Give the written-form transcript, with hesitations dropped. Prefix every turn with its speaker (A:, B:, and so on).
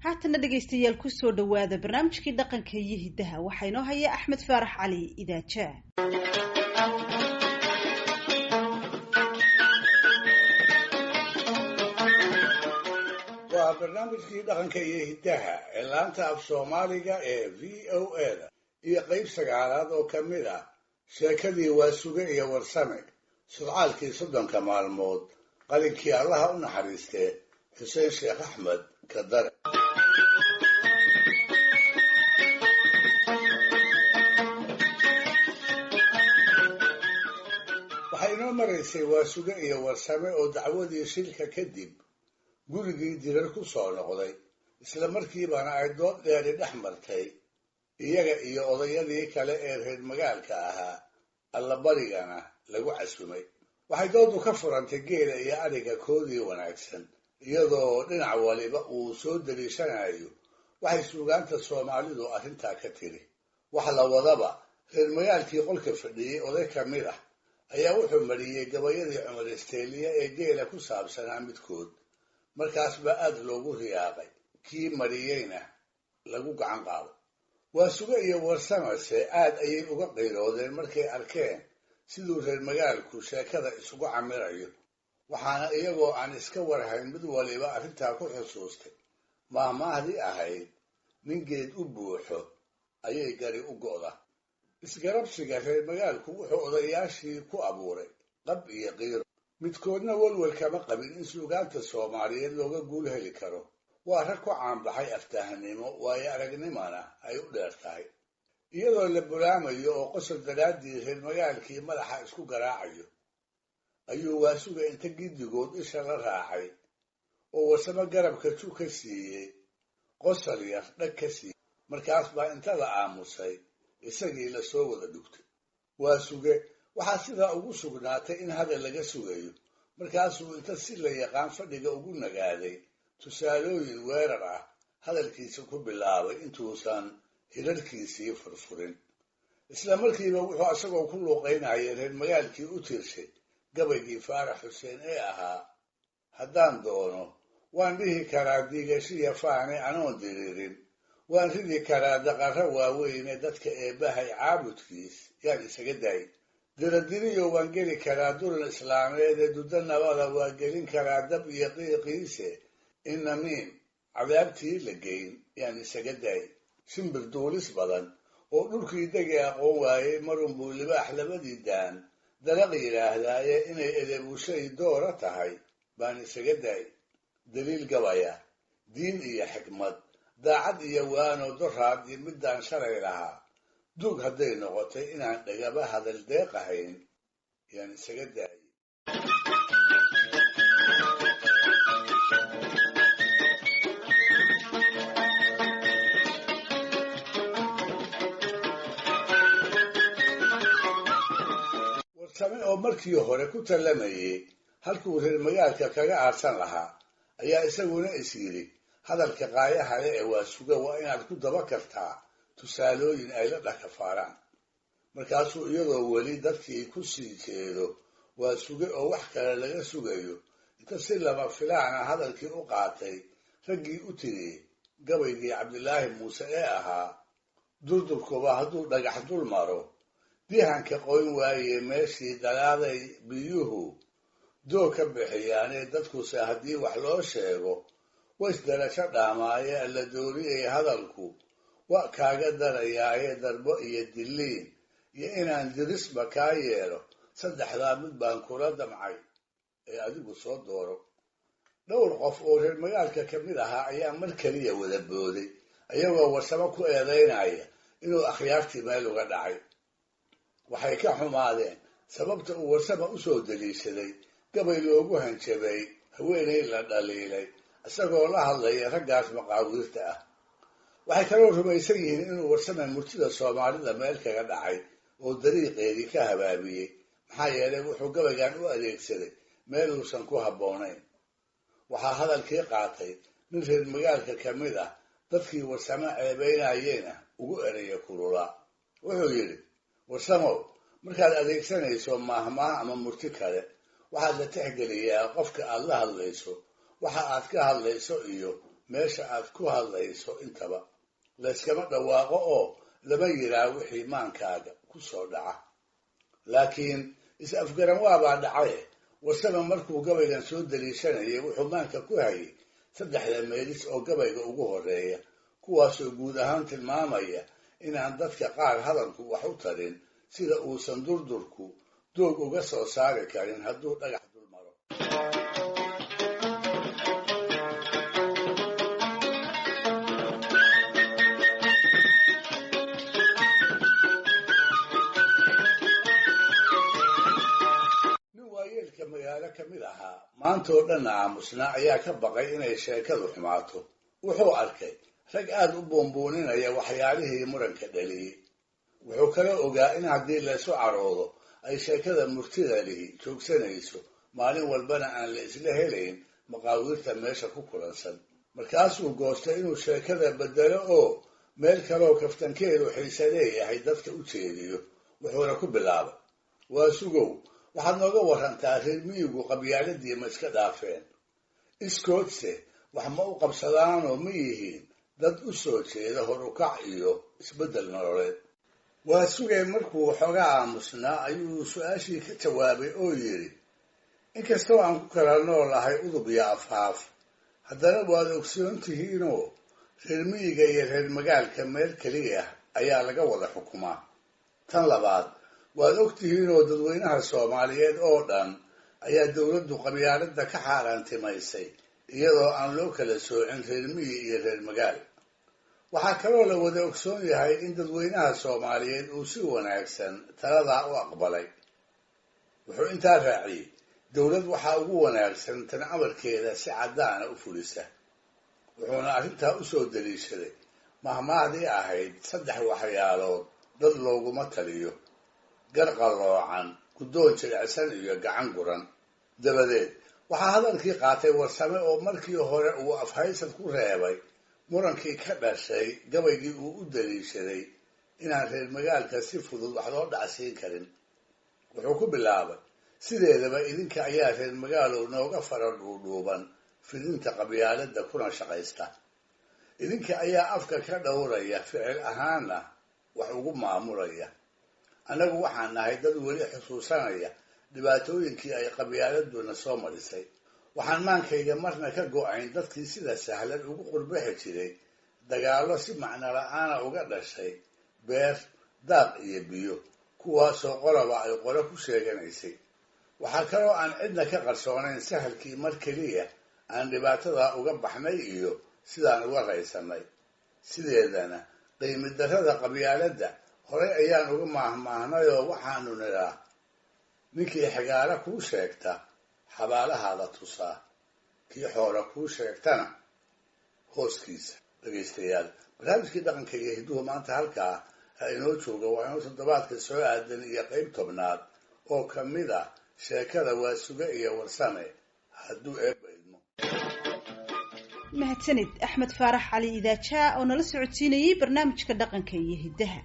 A: haatana dhegaystayaal kusoo dhawaada barnaamijkii dhaqanka iyo hiddaha waxaa inoo haya axmed faarax cali idaaja.
B: waa barnaamijkii dhaqanka iyo hiddaha ee laanta af soomaaliga ee VOA-da iyo qayb sagaalaad oo ka mid ah sheekadii waasuge iyo warsame sudcaalkii 30 maalmood qalinkii allaha u naxariistee xuseen sheekh axmed kadare. waxay inoo maraysay waasuge iyo warsame oo dacwadii shilka kadib gurigii dirar ku soo noqday isla markiibana ay dood dheeri dhex martay iyaga iyo odayadii kale ee reer magaalka ahaa allabarigana lagu casumay. waxay doodu ka furantay geela iyo adhiga koodii wanaagsan iyadoo dhinac waliba uu soo daliishanayo waxay suugaanta soomaalidu arrintaa ka tiri. wax la wadaba reer magaalkii qolka fadhiyey oday ka mid ah ayaa wuxuu mariyey gabayadii cumar isteeliya ee geela ku saabsanaa midkood. markaas baa aad loogu riyaaqay, kii mariyeyna lagu gacan qaado. waasuge iyo warsamase aad ayay uga qayloodeen markay arkeen siduu reer magaalku sheekada isugu camirayo, waxaana iyagoo aan iska warhayn mid waliba arrintaa ku xusuustay maahmaahdii ahayd nin geed u buuxo ayay gari u go'da. isgarabsiga reer magaalku wuxuu odayaashii ku abuuray qab iyo qiiro. midkoodna walwal kama qabin in suugaanta soomaaliyeed looga guul heli karo. waa rag ku caanbaxay aftahanimo, waayo aragnimana ay u dheer tahay. iyadoo la bulaamayo oo qosol daraaddii reer magaalkii madaxa isku garaacayo ayuu waasuga inta giddigood isha la raacay oo warsamo garabka ju ka siiyey, qosol yar dhag ka siiyey. markaas baa inta la aamusay isagii lasoo wada dhugtay. waasuge waxaa sidaa ugu sugnaatay in hadal laga sugayo. markaasuu inta si la yaqaan fadhiga ugu nagaaday tusaalooyin weerar ah hadalkiisa ku bilaabay intuusan hirarkiisii furfurin. isla markiiba wuxuu isagoo ku luuqaynayay reer magaalkii u tirshay gabaygii faarax xuseen ee ahaa: haddaan doono waan dhihi karaa diigashiya faane anoon diriirin, waan ridi karaa daqarro waaweyne dadka eebbahay caabudkiis yaan isaga daay. diradiriyo waan geli karaa dulan islaameed ee duddo nabada waa gelin karaa dab iyo qiiqiise inamiin cadaabtii la geyn yaan isaga daay. shimbir duulis badan oo dhulkii degi aqoon waayey marunbuu libaax labadii daan dalaq yidhaahdaaye inay edeebushay doora tahay baan isaga daay. daliil gabaya, diin iyo xikmad, daacad iyo waano doraad iyo middaan shalay lahaa duug hadday noqotay inaan dhagaba hadal deeqahayn yaan isaga daayay. warsame oo markii hore ku tallamayey halkuu reer magaalka kaga aarsan lahaa ayaa isaguna is yidhi hadalka qaayaha le ee waasuge waa inaad ku daba kartaa tusaalooyin ay la dhakafaaraan. markaasuu iyadoo weli dadkii ku sii jeedo waasuge oo wax kale laga sugayo inta si lama filaana hadalkii u qaatay raggii u tiriyey gabaygii cabdilaahi muuse ee ahaa: durdurkuba hadduu dhagax dul maro dihanka qoyn waaye meeshii dalaaday biyuhu doog ka bixiyaanee dadkuse haddii wax loo sheego ways darasho dhaamaaye alla dooriyay hadalku wa kaaga darayaaye darbo iyo diliin iyo inaan dirisba kaa yeelo saddexdaa mid baan kula damcay ee adigu soo dooro. dhowr qof oo reer magaalka ka mid ahaa ayaa mar keliya wada booday iyagoo warsamo ku eedaynaya inuu akhyaartii meel uga dhacay. waxay ka xumaadeen sababta uu warsama u soo daliishaday gabay loogu hanjabay haweenay la dhaliilay isagoo la hadlaya raggaas maqaawiirta ah. waxay kaloo rumaysan yihiin inuu warsame murtida soomaalida meel kaga dhacay oo dariiqeedii ka habaabiyey, maxaa yeelay wuxuu gabaygan u adeegsaday meel uusan ku habboonayn. waxaa hadalkii qaatay nin reer magaalka ka mid ah dadkii warsame ceebaynayeyna ugu eraya kululaa. wuxuu yidhi: warsamow, markaad adeegsanayso maahmaah ama murti kale waxaad la tixgeliyaa qofka aad la hadlayso, waxa aad ka hadlayso iyo meesha aad ku hadlayso intaba layskama dhawaaqo oo lama yiraa wixii maankaaga ku soo dhaca. laakiin is-afgaran waabaa dhacaye warsame markuu gabaygan soo daliishanayay wuxuu maanka ku hayay 3 meelis oo gabayga ugu horeeya, kuwaasoo guud ahaan tilmaamaya inaan dadka qaar hadalku wax u tarin, sida uusan durdurku doog uga soo saari karin hadduu dhagax dul maro. nin waayeelka magaalo ka mid ahaa maantoo dhanna aamusnaa ayaa ka baqay inay sheekadu xumaato. wuxuu arkay rag aad u buunbuuninaya waxyaalihii muranka dhaliyey. wuxuu kala ogaa in haddii laysu caroodo ay sheekada murtida lihi joogsanayso, maalin walbana aan la isla helayn maqaawiirta meesha ku kulansan. markaasuu goostay inuu sheekada bedelo oo meel kaloo kaftankeedu xiise leeyahay dadka u jeediyo. wuxuuna ku bilaabay, waa sugow, waxaad nooga warantaa reer miyigu qabyaaladii ma iska dhaafeen? iskoodse wax ma u qabsadaanoo ma yihiin dad u soo jeeda horukac iyo isbeddel nololeed? waa sugay markuu xoogaa aamusnaa ayuu su-aashii ka jawaabay oo yidhi, inkastoo aan ku kala noolahay udub iyo afhaaf, haddana waad ogsoon tihiinoo reer miyiga iyo reer magaalka meel keliya ayaa laga wada xukumaa. tan labaad, waad og tihiinoo dadweynaha Soomaaliyeed oo dhan ayaa dowladdu qabyaaladda ka xaaraantimaysay iyadoo aan loo kala soocin reer miyi iyo reer magaal. waxaa kaloo la wada ogsoon yahay in dadweynaha Soomaaliyeed uu si wanaagsan taladaa u aqbalay. wuxuu intaa raaciyey, dowlad waxaa ugu wanaagsan tan amarkeeda si caddaana u fulisa. wuxuuna arrintaa u soo daliishaday mahmaahdii ahayd 3 waxyaalood dad looguma taliyo: gar qalloocan, guddoon jilicsan iyo gacan guran. dabadeed waxaa hadalkii qaatay warsame oo markii hore uu afhaysad ku reebay murankii ka dhashay gabaygii uu u daliishaday inaan reer magaalka si fudud wax loo dhacsiin karin. wuxuu ku bilaabay, sideedaba idinka ayaa reer magaalow nooga fara dhuudhuuban fidinta qabyaaladda kuna shaqaysta. idinka ayaa afka ka dhowraya, ficil ahaana wax ugu maamulaya. annagu waxaan nahay dad weli xusuusanaya dhibaatooyinkii ay qabyaaladuna soo marisay. waxaan maankayga marna ka go-ayn dadkii sida sahlan ugu qurbaxi jiray dagaallo si macno la-aana uga dhashay beer, daaq iyo biyo, kuwaasoo qoloba ay qolo ku sheeganaysay. waxaa kaloo aan cidna ka qarsoonayn sahalkii mar keliya aan dhibaatada uga baxnay iyo sidaan uga raysanay. sideedana qiimi darrada qabyaaladda horey ayaan uga maahmaahnayoo waxaanu nidhaa, ninkii xigaalo kuu sheegta xabaalahaada tusaa, kii xoolo kuu sheegtana hooskiisa. dhegaystayaal, barnaamijkii dhaqanka iyo hidduhu maanta halkaa ha inoo jooga. waa inuu toddobaadka soo aadan iyo qayb 10aad oo ka mid ah sheekada waa suge iyo warsame, hadduu eebba idmo.
A: mahadsanid Axmed Faarax Cali Idaaja oo nala socodsiinayay barnaamijka dhaqanka iyo hiddaha.